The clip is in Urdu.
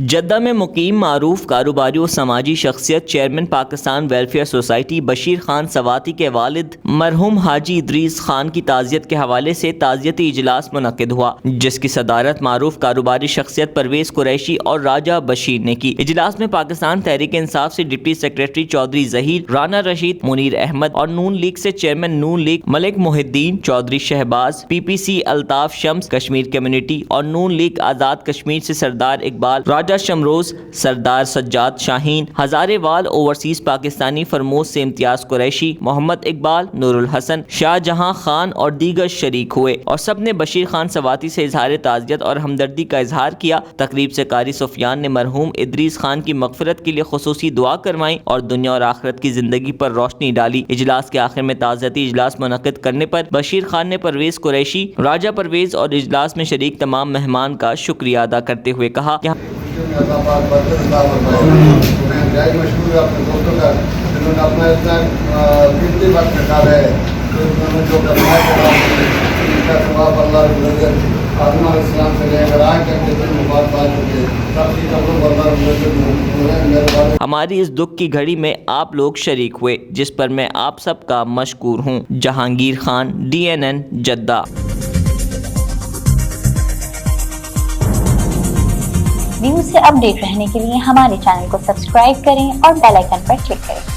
جدہ میں مقیم معروف کاروباری و سماجی شخصیت chairman Pakistan welfare society Bashir Khan Swati کے والد مرحوم حاجی ادریس خان کی تعزیت کے حوالے سے تعزیتی اجلاس منعقد ہوا، جس کی صدارت معروف کاروباری شخصیت پرویز قریشی اور راجہ بشیر نے کی۔ اجلاس میں پاکستان تحریک انصاف سے ڈپٹی سیکریٹری چودھری ظہیر رانا رشید، منیر احمد اور نون لیگ سے چیئرمین نون لیگ ملک محی الدین چودھری شہباز، پی پی سی الطاف شمس، کشمیر کمیونٹی اور نون لیگ آزاد کشمیر سے سردار اقبال، راجہ شمروز، سردار سجاد شاہین، ہزارے وال اوورسیز پاکستانی فرموز سے امتیاز قریشی، محمد اقبال، نور الحسن، شاہ جہاں خان اور دیگر شریک ہوئے اور سب نے بشیر خان سواتی سے اظہار تعزیت اور ہمدردی کا اظہار کیا۔ تقریب سے قاری سفیان نے مرحوم ادریس خان کی مغفرت کے لیے خصوصی دعا کروائی اور دنیا اور آخرت کی زندگی پر روشنی ڈالی۔ اجلاس کے آخر میں تعزیتی اجلاس منعقد کرنے پر بشیر خان نے پرویز قریشی، راجہ پرویز اور اجلاس میں شریک تمام مہمان کا شکریہ ادا کرتے ہوئے کہا کہ اللہ پاک برکت عطا فرمائے۔ میں انتہائی مشکور ہوں اپنے دوستوں کا، جنہوں نے اپنا اتنا قیمتی وقت نکالا ہے، تو انہوں نے جو کرنا ہے ان کا ثواب اللہ رب العزت آدم علیہ السلام سے لے کر آج تک جتنے مفاد پا چکے سب کی قبروں پر اللہ رب العزت ہماری اس دکھ کی گھڑی میں آپ لوگ شریک ہوئے، جس پر میں آپ سب کا مشکور ہوں۔ Jahangir Khan, DNN، Jeddah. News سے اپ ڈیٹ رہنے کے لیے ہمارے چینل کو سبسکرائب کریں اور بیل آئیکن پر کلک کریں۔